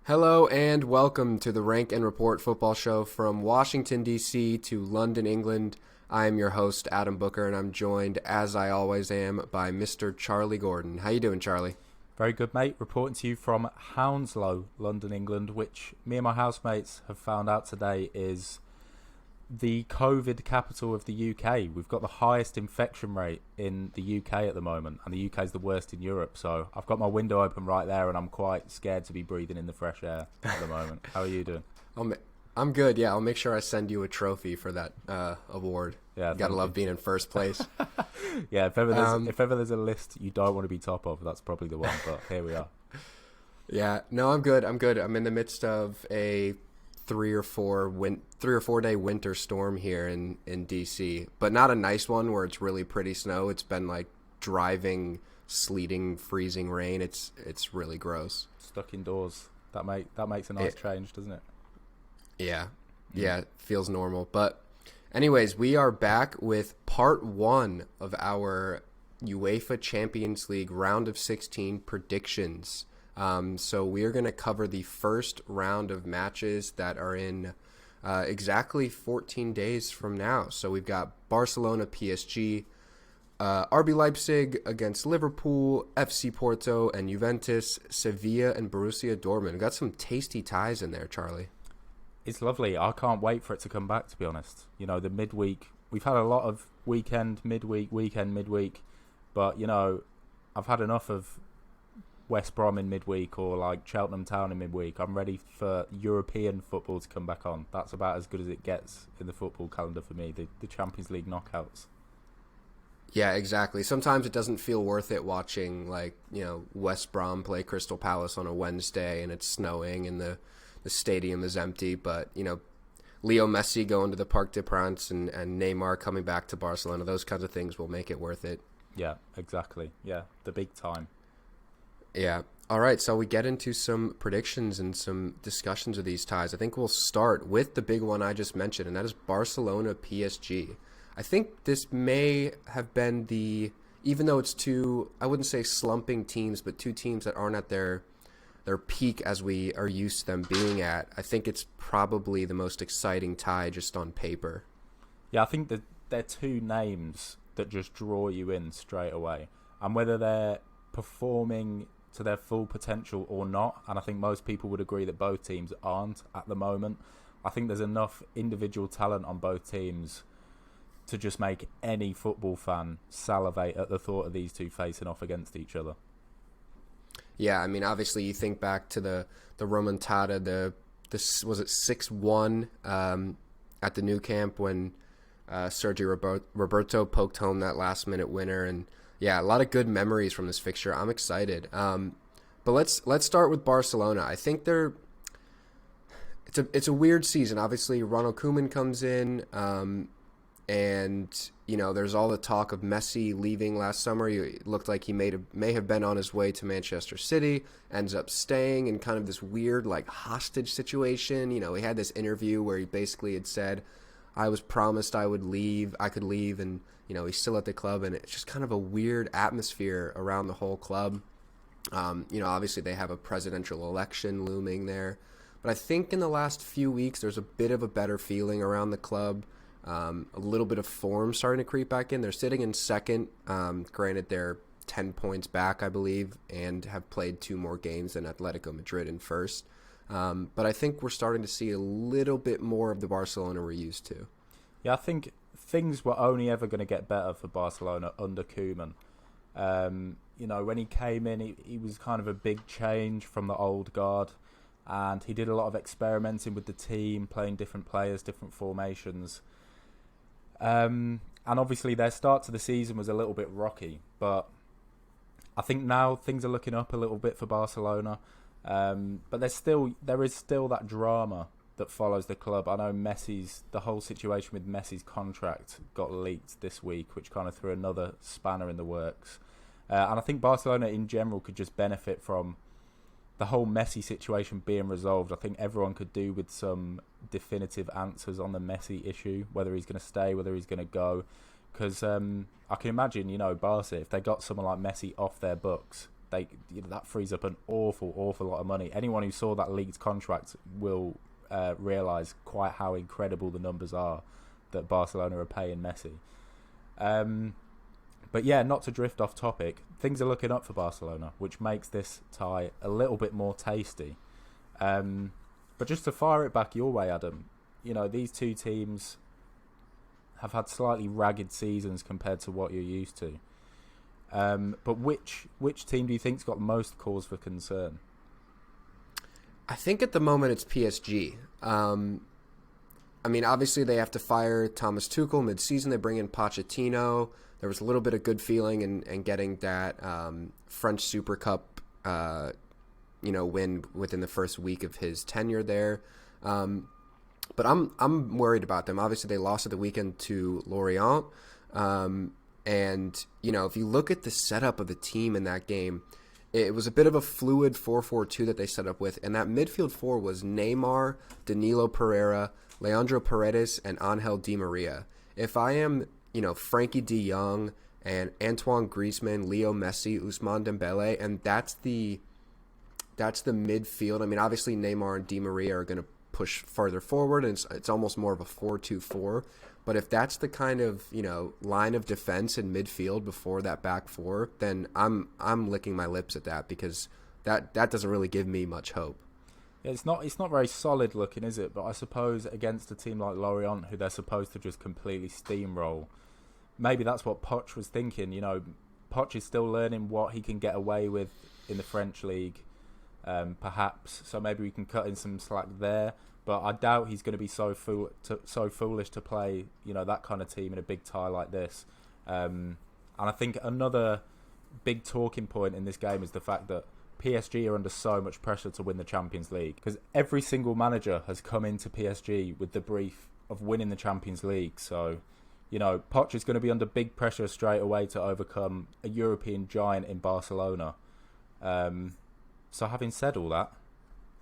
Hello and welcome to the Rank and Report football show from Washington, D.C. to London, England. I am your host, Adam Booker, and I'm joined, as I always am, by Mr. Charlie Gordon. How you doing, Charlie? Very good, mate. Reporting to you from Hounslow, London, England, which me and my housemates have found out today is the COVID capital of the UK. We've got the highest infection rate in the UK at the moment, and the UK is the worst in Europe. So I've got my window open right there, and I'm quite scared to be breathing in the fresh air at the moment. How are you doing? I'm good, yeah. I'll make sure I send you a trophy for that award. Yeah, you gotta love being in first place. Yeah, if ever there's a list you don't want to be top of, that's probably the one, but here we are. Yeah, no, I'm good. I'm in the midst of a 3 or 4 day winter storm here in DC, but not a nice one where it's really pretty snow. It's been like driving, sleeting, freezing rain. It's really gross. Stuck indoors. That makes a nice change, doesn't it? Yeah. Yeah, it feels normal. But anyways, we are back with part 1 of our UEFA Champions League round of 16 predictions. So we are going to cover the first round of matches that are in exactly 14 days from now. So we've got Barcelona, PSG, RB Leipzig against Liverpool, FC Porto and Juventus, Sevilla and Borussia Dortmund. We've got some tasty ties in there, Charlie. It's lovely. I can't wait for it to come back, to be honest. You know, the midweek, we've had a lot of weekend, midweek, but, you know, I've had enough of West Brom in midweek or like Cheltenham Town in midweek. I'm ready for European football to come back on. That's about as good as it gets in the football calendar for me, the Champions League knockouts. Yeah, exactly. Sometimes it doesn't feel worth it watching, like, you know, West Brom play Crystal Palace on a Wednesday and it's snowing and the stadium is empty. But, you know, Leo Messi going to the Parc des Princes and Neymar coming back to Barcelona, those kinds of things will make it worth it. Yeah, exactly. Yeah, the big time. Yeah. All right. So we get into some predictions and some discussions of these ties. I think we'll start with the big one I just mentioned, and that is Barcelona PSG. I think this may have been even though it's two, I wouldn't say slumping teams, but two teams that aren't at their peak as we are used to them being at. I think it's probably the most exciting tie just on paper. Yeah, I think that they're two names that just draw you in straight away. And whether they're performing to their full potential or not, and I think most people would agree that both teams aren't at the moment. I think there's enough individual talent on both teams to just make any football fan salivate at the thought of these two facing off against each other. Yeah, I mean, obviously you think back to the remontada, was it 6-1 at the Nou Camp when Sergio Roberto poked home that last-minute winner, and yeah, a lot of good memories from this fixture. I'm excited. But let's start with Barcelona. I think it's a weird season. Obviously, Ronald Koeman comes in, and you know there's all the talk of Messi leaving last summer. He looked like he may have been on his way to Manchester City, ends up staying in kind of this weird like hostage situation. You know, he had this interview where he basically had said, "I was promised I could leave, and you know he's still at the club," and it's just kind of a weird atmosphere around the whole club. You know, obviously they have a presidential election looming there, but I think in the last few weeks there's a bit of a better feeling around the club. A little bit of form starting to creep back in. They're sitting in second. Granted, they're 10 points back, I believe, and have played 2 more games than Atletico Madrid in first. But I think we're starting to see a little bit more of the Barcelona we're used to. Yeah, I think things were only ever going to get better for Barcelona under Koeman. You know, when he came in, he was kind of a big change from the old guard, and he did a lot of experimenting with the team, playing different players, different formations. And obviously their start to the season was a little bit rocky, but I think now things are looking up a little bit for Barcelona. But there is still that drama that follows the club. I know the whole situation with Messi's contract got leaked this week, which kind of threw another spanner in the works. And I think Barcelona in general could just benefit from the whole Messi situation being resolved. I think everyone could do with some definitive answers on the Messi issue, whether he's going to stay, whether he's going to go. Because I can imagine, you know, Barca, if they got someone like Messi off their books, that frees up an awful lot of money. Anyone who saw that leaked contract will realise quite how incredible the numbers are that Barcelona are paying Messi. But yeah, not to drift off topic, things are looking up for Barcelona, which makes this tie a little bit more tasty. But just to fire it back your way, Adam, these two teams have had slightly ragged seasons compared to what you're used to. But which team do you think's got most cause for concern? I think at the moment it's PSG. Obviously they have to fire Thomas Tuchel mid-season. They bring in Pochettino. There was a little bit of good feeling in getting that French Super Cup, win within the first week of his tenure there. But I'm worried about them. Obviously, they lost at the weekend to Lorient. And if you look at the setup of the team in that game, it was a bit of a fluid 4-4-2 that they set up with. And that midfield four was Neymar, Danilo Pereira, Leandro Paredes, and Angel Di Maria. If I am Frankie de Jong and Antoine Griezmann, Leo Messi, Ousmane Dembele, and that's the midfield. Obviously Neymar and Di Maria are going to push farther forward, and it's almost more of a 4-2-4. But if that's the kind of line of defense in midfield before that back four, then I'm licking my lips at that, because that doesn't really give me much hope. Yeah, it's not very solid looking, is it? But I suppose against a team like Lorient, who they're supposed to just completely steamroll, maybe that's what Poch was thinking. Poch is still learning what he can get away with in the French league, perhaps. So maybe we can cut in some slack there. But I doubt he's going to be so foolish to play, that kind of team in a big tie like this. And I think another big talking point in this game is the fact that PSG are under so much pressure to win the Champions League, because every single manager has come into PSG with the brief of winning the Champions League. So, Poch is going to be under big pressure straight away to overcome a European giant in Barcelona. So having said all that,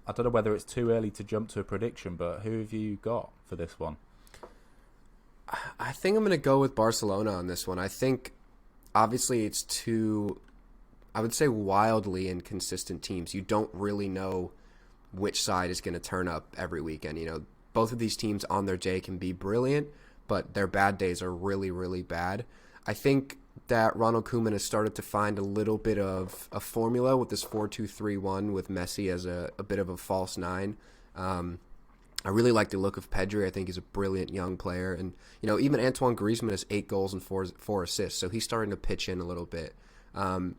I don't know whether it's too early to jump to a prediction, but who have you got for this one? I think I'm going to go with Barcelona on this one. I think, obviously, it's two, I would say, wildly inconsistent teams. You don't really know which side is going to turn up every weekend. Both of these teams on their day can be brilliant, but their bad days are really, really bad. I think that Ronald Koeman has started to find a little bit of a formula with this 4-2-3-1 with Messi as a bit of a false nine. I really like the look of Pedri. I think he's a brilliant young player. And, even Antoine Griezmann has 8 goals and 4 assists, so he's starting to pitch in a little bit. But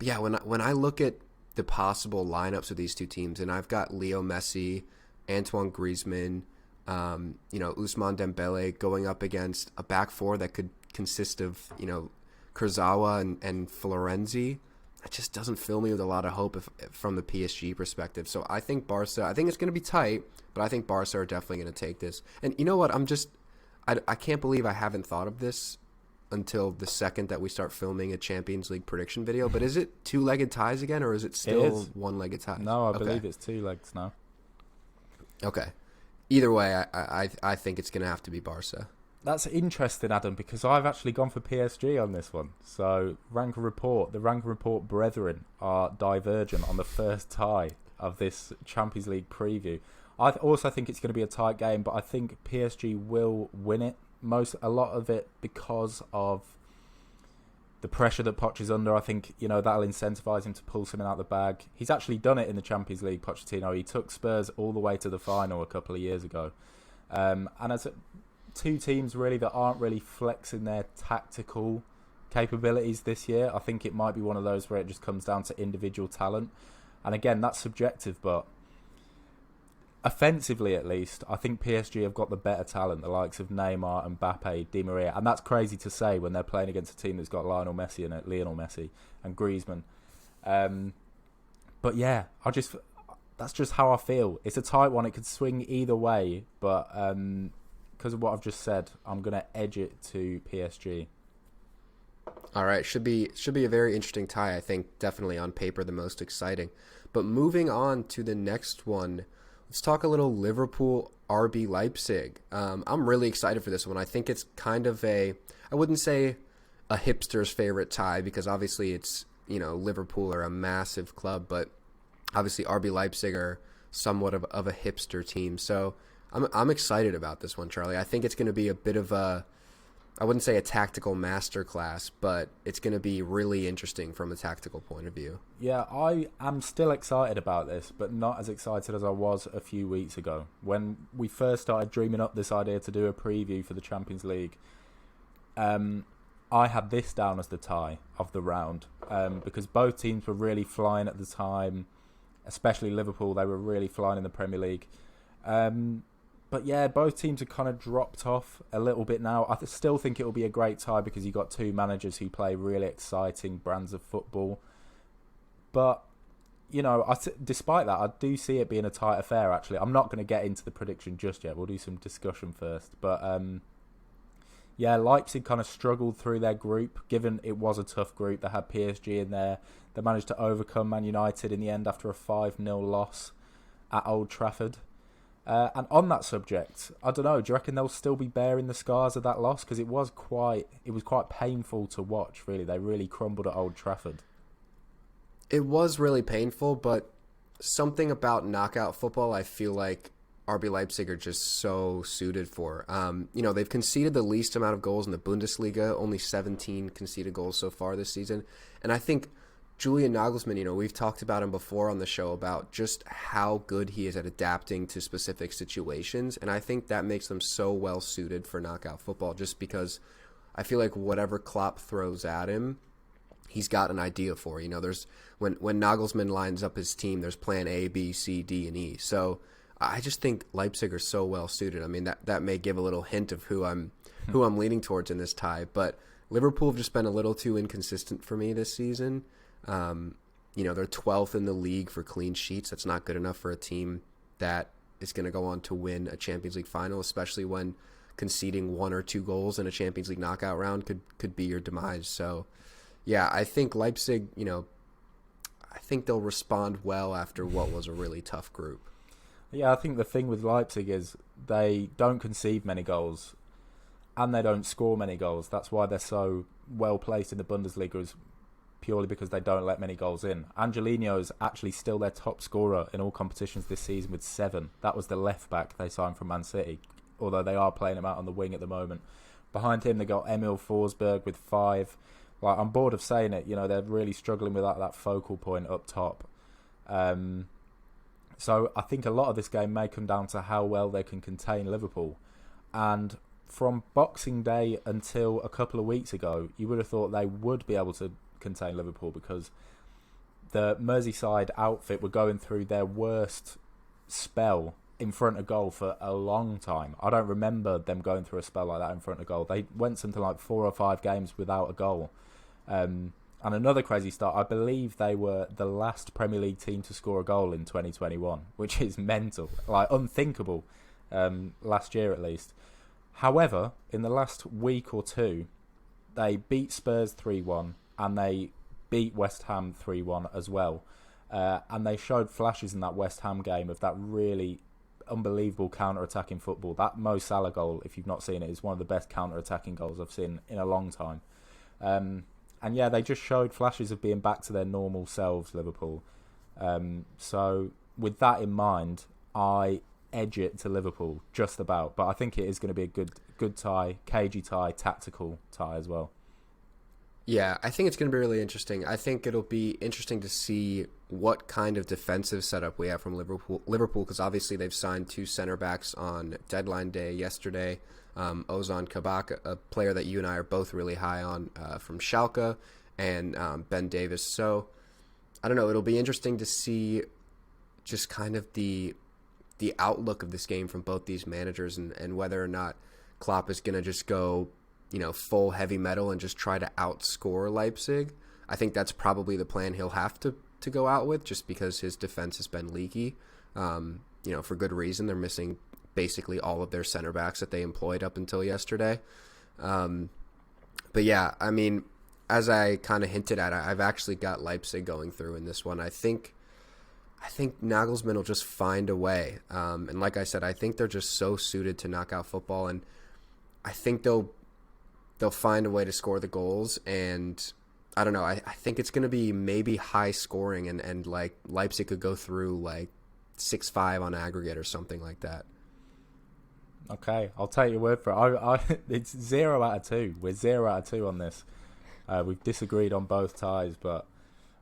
yeah, when I look at the possible lineups of these two teams, and I've got Leo Messi, Antoine Griezmann, Ousmane Dembele going up against a back four that could consist of, Kurzawa and Florenzi, it just doesn't fill me with a lot of hope from the PSG perspective. So I think Barca, I think it's going to be tight, but I think Barca are definitely going to take this. And you know what? I can't believe I haven't thought of this until the second that we start filming a Champions League prediction video. But is it 2-legged ties again, or is it still one-legged ties? No, I believe it's 2 legs now. Okay. Either way, I think it's going to have to be Barca. That's interesting, Adam, because I've actually gone for PSG on this one. So the Rank Report brethren are divergent on the first tie of this Champions League preview. I also think it's going to be a tight game, but I think PSG will win it. A lot of it because of the pressure that Poch is under. I think that'll incentivise him to pull something out of the bag. He's actually done it in the Champions League, Pochettino. He took Spurs all the way to the final a couple of years ago. And as two teams really that aren't really flexing their tactical capabilities this year, I think it might be one of those where it just comes down to individual talent. And again, that's subjective, but offensively at least, I think PSG have got the better talent, the likes of Neymar, Mbappe, Di Maria. And that's crazy to say when they're playing against a team that's got Lionel Messi in it, and Griezmann. But yeah, that's just how I feel. It's a tight one. It could swing either way, but because of what I've just said, I'm going to edge it to PSG. All right, should be a very interesting tie. I think definitely on paper the most exciting. But moving on to the next one, let's talk a little Liverpool RB Leipzig. I'm really excited for this one. I think it's kind of I wouldn't say a hipster's favorite tie, because obviously it's Liverpool are a massive club, but obviously RB Leipzig are somewhat of a hipster team. So I'm excited about this one, Charlie. I think it's going to be a bit of I wouldn't say a tactical masterclass, but it's going to be really interesting from a tactical point of view. Yeah, I am still excited about this, but not as excited as I was a few weeks ago. When we first started dreaming up this idea to do a preview for the Champions League, I had this down as the tie of the round, because both teams were really flying at the time, especially Liverpool. They were really flying in the Premier League. But yeah, both teams have kind of dropped off a little bit now. I still think it will be a great tie because you've got two managers who play really exciting brands of football. But, despite that, I do see it being a tight affair, actually. I'm not going to get into the prediction just yet. We'll do some discussion first. But, Leipzig kind of struggled through their group, given it was a tough group. They had PSG in there. They managed to overcome Man United in the end after a 5-0 loss at Old Trafford. And on that subject, I don't know, do you reckon they'll still be bearing the scars of that loss? Because it was quite painful to watch, really. They really crumbled at Old Trafford. It was really painful, but something about knockout football I feel like RB Leipzig are just so suited for. They've conceded the least amount of goals in the Bundesliga, only 17 conceded goals so far this season. And I think Julian Nagelsmann, we've talked about him before on the show about just how good he is at adapting to specific situations. And I think that makes them so well suited for knockout football just because I feel like whatever Klopp throws at him, he's got an idea for. There's when Nagelsmann lines up his team, there's plan A, B, C, D, and E. So I just think Leipzig are so well suited. I mean, that may give a little hint of who I'm leaning towards in this tie. But Liverpool have just been a little too inconsistent for me this season. They're 12th in the league for clean sheets. That's not good enough for a team that is going to go on to win a Champions League final, especially when conceding 1 or 2 goals in a Champions League knockout round could be your demise. So, yeah, I think Leipzig, I think they'll respond well after what was a really tough group. Yeah, I think the thing with Leipzig is they don't concede many goals and they don't score many goals. That's why they're so well placed in the Bundesliga, is purely because they don't let many goals in. Angelino is actually still their top scorer in all competitions this season with 7. That was the left back they signed from Man City, although they are playing him out on the wing at the moment. Behind him, they got Emil Forsberg with 5. I'm bored of saying it. They're really struggling with that focal point up top. So I think a lot of this game may come down to how well they can contain Liverpool. And from Boxing Day until a couple of weeks ago, you would have thought they would be able to contain Liverpool because the Merseyside outfit were going through their worst spell in front of goal for a long time. I don't remember them going through a spell like that in front of goal. They went something like 4 or 5 games without a goal. And another crazy start, I believe they were the last Premier League team to score a goal in 2021, which is mental, unthinkable, last year at least. However, in the last week or two, they beat Spurs 3-1 and they beat West Ham 3-1 as well. And they showed flashes in that West Ham game of that really unbelievable counter-attacking football. That Mo Salah goal, if you've not seen it, is one of the best counter-attacking goals I've seen in a long time. And yeah, they just showed flashes of being back to their normal selves, Liverpool. So with that in mind, I edge it to Liverpool just about. But I think it is going to be a good tie, cagey tie, tactical tie as well. Yeah, I think it's going to be really interesting. I think it'll be interesting to see what kind of defensive setup we have from Liverpool, because obviously they've signed 2 center backs on deadline day yesterday. Ozan Kabak, a player that you and I are both really high on from Schalke, and Ben Davies. So, I don't know, it'll be interesting to see just kind of the outlook of this game from both these managers and whether or not Klopp is going to just go full heavy metal and just try to outscore Leipzig. I think that's probably the plan he'll have to go out with, just because his defense has been leaky, for good reason. They're missing basically all of their center backs that they employed up until yesterday. But yeah, I mean, as I kind of hinted at, I've actually got Leipzig going through in this one. I think Nagelsmann will just find a way. And like I said, I think they're just so suited to knockout football, and I think they'll find a way to score the goals. And I don't know. I think it's going to be maybe high scoring, and like Leipzig could go through like 6-5 on aggregate or something like that. Okay, I'll take your word for it. It's 0 out of 2. We're 0 out of 2 on this. We've disagreed on both ties, but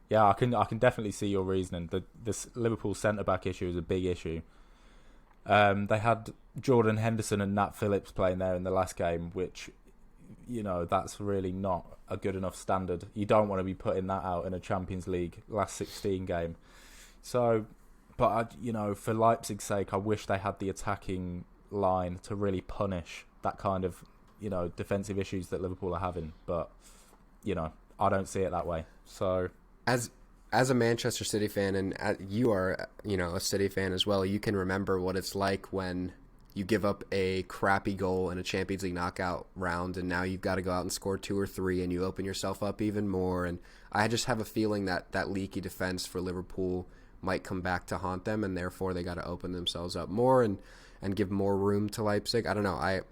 yeah, I can definitely see your reasoning. This Liverpool centre back issue is a big issue. They had Jordan Henderson and Nat Phillips playing there in the last game, which, you know, that's really not a good enough standard. You don't want to be putting that out in a Champions League last 16 game. So, but you know, for Leipzig's sake, I wish they had the attacking line to really punish that kind of, you know, defensive issues that Liverpool are having. But, you know, I don't see it that way. So, as a Manchester City fan, and you are, you know, a City fan as well, you can remember what it's like when you give up a crappy goal in a Champions League knockout round, and now you've got to go out and score 2 or 3, and you open yourself up even more. And I just have a feeling that that leaky defense for Liverpool might come back to haunt them, and therefore they got to open themselves up more and give more room to Leipzig. I don't know.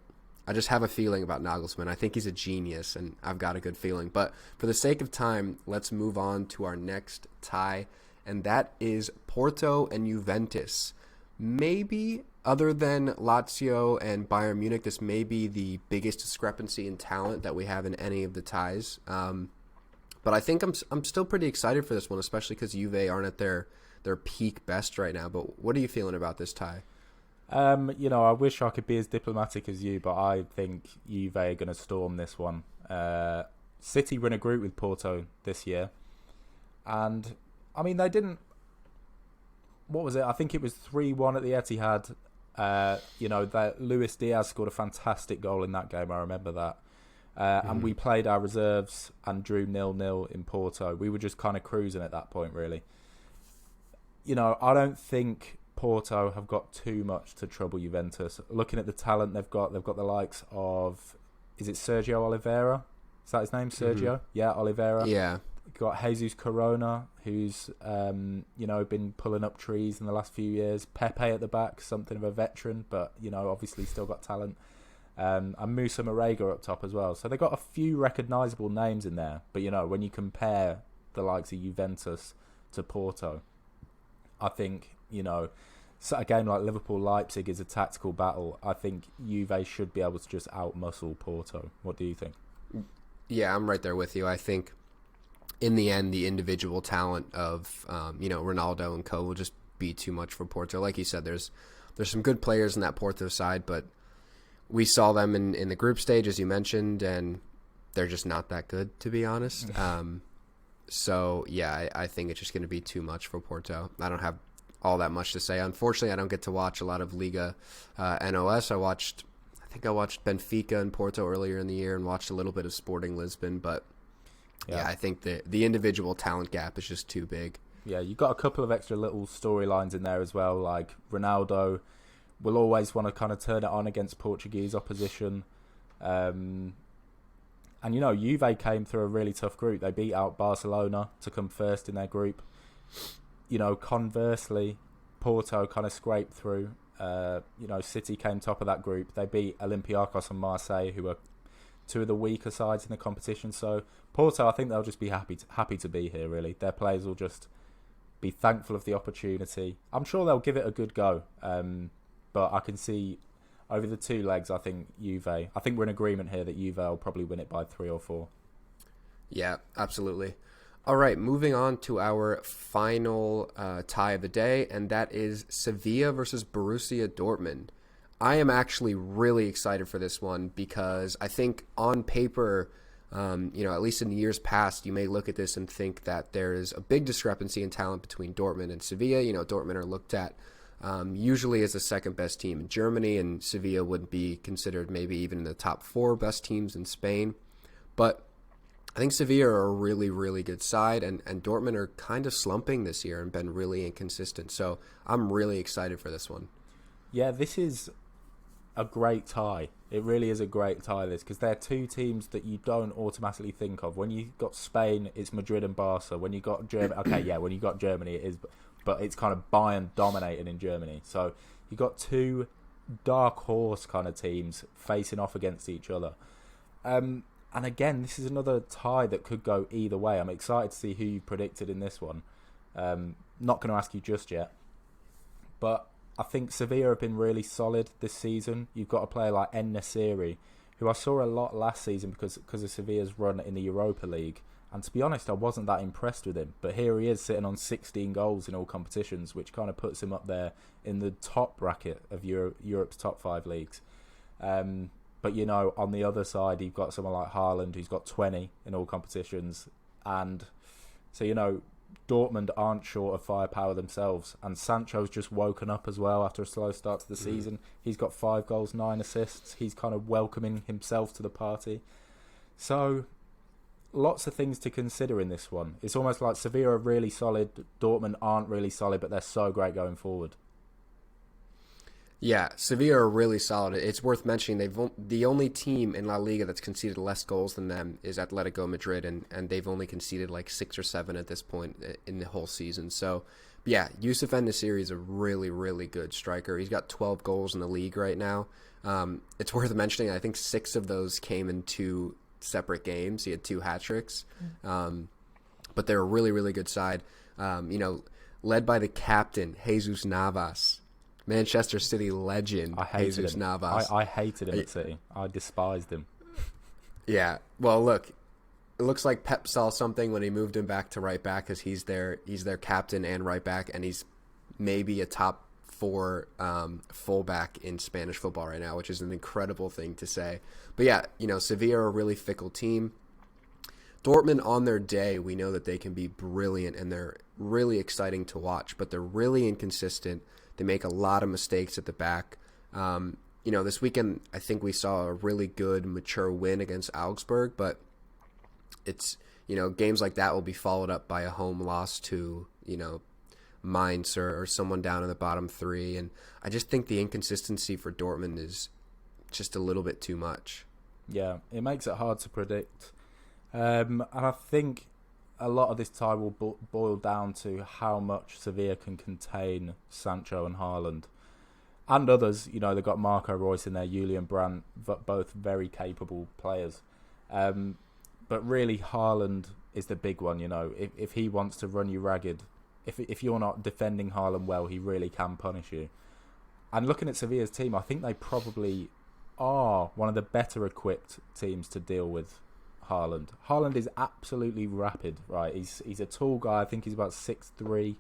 I just have a feeling about Nagelsmann. I think he's a genius, and I've got a good feeling. But for the sake of time, let's move on to our next tie, and that is Porto and Juventus. Maybe, other than Lazio and Bayern Munich, this may be the biggest discrepancy in talent that we have in any of the ties. But I think I'm still pretty excited for this one, especially because Juve aren't at their peak best right now. But what are you feeling about this tie? You know, I wish I could be as diplomatic as you, but I think Juve are going to storm this one. City were in a group with Porto this year, and I mean, they didn't. What was it? I think it was 3-1 at the Etihad. You know, that Luis Diaz scored a fantastic goal in that game. I remember that. And we played our reserves and drew 0-0 in Porto. We were just kind of cruising at that point, really. You know, I don't think Porto have got too much to trouble Juventus. Looking at the talent they've got the likes of, is it Sergio Oliveira? Is that his name, Sergio? Yeah, Oliveira. Yeah. Got Jesus Corona, who's you know, been pulling up trees in the last few years. Pepe at the back, something of a veteran, but you know, obviously still got talent. And Musa Marega up top as well. So they got a few recognisable names in there. But you know, when you compare the likes of Juventus to Porto, I think, you know, so a game like Liverpool-Leipzig is a tactical battle. I think Juve should be able to just outmuscle Porto. What do you think? Yeah, I'm right there with you. I think in the end, the individual talent of you know, Ronaldo and co will just be too much for Porto. Like you said, there's some good players in that Porto side, but we saw them in the group stage, as you mentioned, and they're just not that good, to be honest. So yeah, I think it's just going to be too much for Porto. I don't have all that much to say. Unfortunately, I don't get to watch a lot of Liga NOS. I think I watched Benfica and Porto earlier in the year and watched a little bit of Sporting Lisbon, but yeah, I think the individual talent gap is just too big. Yeah, you've got a couple of extra little storylines in there as well, like Ronaldo will always want to kind of turn it on against Portuguese opposition. And, you know, Juve came through a really tough group. They beat out Barcelona to come first in their group. You know, conversely, Porto kind of scraped through. You know, City came top of that group. They beat Olympiacos and Marseille, who are two of the weaker sides in the competition. So Porto, I think they'll just be happy to be here, really. Their players will just be thankful of the opportunity. I'm sure they'll give it a good go. But I can see over the two legs, I think we're in agreement here that Juve will probably win it by 3 or 4. Yeah, absolutely. All right, moving on to our final tie of the day, and that is Sevilla versus Borussia Dortmund. I am actually really excited for this one because I think on paper, you know, at least in the years past, you may look at this and think that there is a big discrepancy in talent between Dortmund and Sevilla. You know, Dortmund are looked at usually as the second best team in Germany, and Sevilla would be considered maybe even in the top 4 best teams in Spain. But I think Sevilla are a really, really good side, and Dortmund are kind of slumping this year and been really inconsistent. So I'm really excited for this one. Yeah, this is a great tie. It really is a great tie, this, because they're two teams that you don't automatically think of. When you got Spain, it's Madrid and Barca. When you got Germany, okay, yeah, when you got Germany, it is, but it's kind of Bayern dominated in Germany. So you got two dark horse kind of teams facing off against each other. And And again, this is another tie that could go either way. I'm excited to see who you predicted in this one. Not going to ask you just yet. But I think Sevilla have been really solid this season. You've got a player like En-Nesyri, who I saw a lot last season because of Sevilla's run in the Europa League. And to be honest, I wasn't that impressed with him. But here he is sitting on 16 goals in all competitions, which kind of puts him up there in the top bracket of Europe's top 5 leagues. But, you know, on the other side, you've got someone like Haaland, who's got 20 in all competitions. And so, you know, Dortmund aren't short of firepower themselves. And Sancho's just woken up as well after a slow start to the season. He's got 5 goals, 9 assists. He's kind of welcoming himself to the party. So lots of things to consider in this one. It's almost like Sevilla are really solid. Dortmund aren't really solid, but they're so great going forward. Yeah, Sevilla are really solid. It's worth mentioning the only team in La Liga that's conceded less goals than them is Atletico Madrid, and they've only conceded like 6 or 7 at this point in the whole season. So, yeah, Youssef En-Nesyri is a really, really good striker. He's got 12 goals in the league right now. It's worth mentioning, I think 6 of those came in 2 separate games. He had 2 hat-tricks. But they're a really, really good side. You know, led by the captain, Jesus Navas. Manchester City legend, Jesus Navas. I hated him at City. I despised him. Yeah. Well, look, it looks like Pep saw something when he moved him back to right back, because he's their captain and right back, and he's maybe a top 4 fullback in Spanish football right now, which is an incredible thing to say. But yeah, you know, Sevilla are a really fickle team. Dortmund on their day, we know that they can be brilliant and they're really exciting to watch, but they're really inconsistent. They make a lot of mistakes at the back. You know, this weekend I think we saw a really good, mature win against Augsburg, but it's, you know, games like that will be followed up by a home loss to, you know, Mainz or someone down in the bottom 3. And I just think the inconsistency for Dortmund is just a little bit too much. Yeah, it makes it hard to predict. And I think a lot of this tie will boil down to how much Sevilla can contain Sancho and Haaland. And others, you know, they've got Marco Reus in there, Julian Brandt, both very capable players. But really, Haaland is the big one, you know. If he wants to run you ragged, if you're not defending Haaland well, he really can punish you. And looking at Sevilla's team, I think they probably are one of the better equipped teams to deal with Haaland. Haaland is absolutely rapid, right? He's a tall guy. I think he's about 6'3",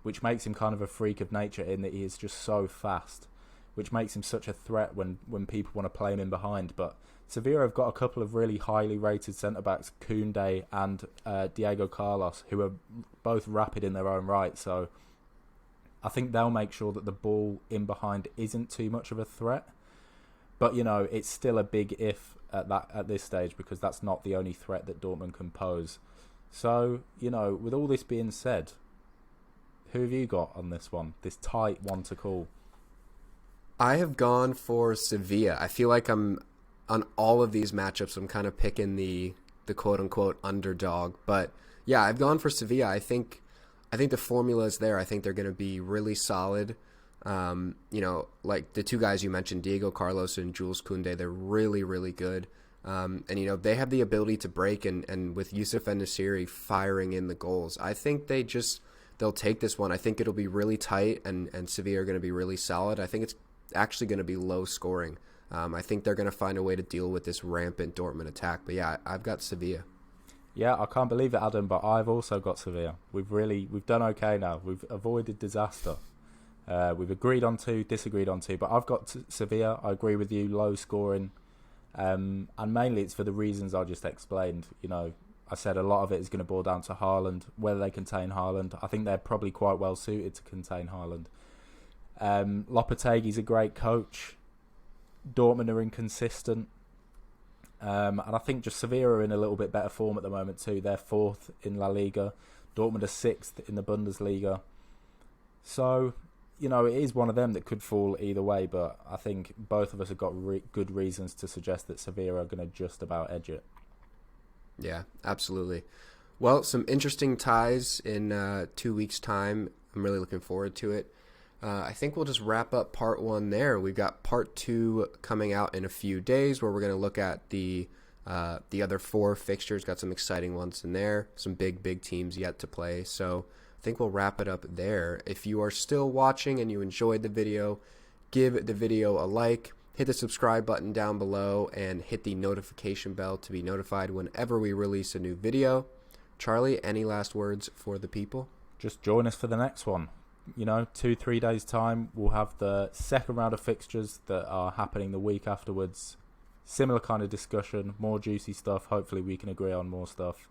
which makes him kind of a freak of nature in that he is just so fast, which makes him such a threat when people want to play him in behind. But Sevilla have got a couple of really highly rated centre-backs, Koundé and Diego Carlos, who are both rapid in their own right. So I think they'll make sure that the ball in behind isn't too much of a threat. But, you know, it's still a big if at this stage, because that's not the only threat that Dortmund can pose. So, you know, with all this being said, who have you got on this one? This tight one to call. I have gone for Sevilla. I feel like I'm on all of these matchups. I'm kind of picking the quote unquote underdog, but yeah, I've gone for Sevilla. I think the formula is there. I think they're going to be really solid. You know, like the 2 guys you mentioned, Diego Carlos and Jules Koundé, they're really, really good. And, you know, they have the ability to break, and with Youssef En-Nesyri firing in the goals, I think they'll take this one. I think it'll be really tight, and Sevilla are going to be really solid. I think it's actually going to be low scoring. I think they're going to find a way to deal with this rampant Dortmund attack. But yeah, I've got Sevilla. Yeah, I can't believe it, Adam, but I've also got Sevilla. We've done okay now. We've avoided disaster. We've agreed on 2, disagreed on 2, but I've got Sevilla. I agree with you, low scoring, and mainly it's for the reasons I just explained. You know, I said a lot of it is going to boil down to Haaland, whether they contain Haaland. I think they're probably quite well suited to contain Haaland. Lopetegui's a great coach. Dortmund are inconsistent, and I think just Sevilla are in a little bit better form at the moment too. They're 4th in La Liga. Dortmund are 6th in the Bundesliga. So, you know, it is one of them that could fall either way, but I think both of us have got good reasons to suggest that Sevilla are going to just about edge it. Yeah, absolutely. Well, some interesting ties in 2 weeks' time. I'm really looking forward to it. I think we'll just wrap up part 1 there. We've got part 2 coming out in a few days, where we're going to look at the The other 4 fixtures got some exciting ones in there, some big teams yet to play. So I think we'll wrap it up there. If you are still watching and you enjoyed the video, give the video a like, hit the subscribe button down below, and hit the notification bell to be notified whenever we release a new video. Charlie, any last words for the people? Just join us for the next one. 2-3 days time, we'll have the second round of fixtures that are happening the week afterwards. Similar kind of discussion, more juicy stuff. Hopefully we can agree on more stuff.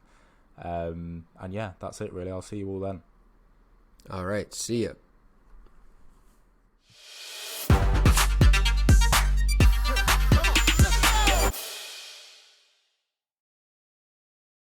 And yeah, that's it really. I'll see you all then. All right, see ya.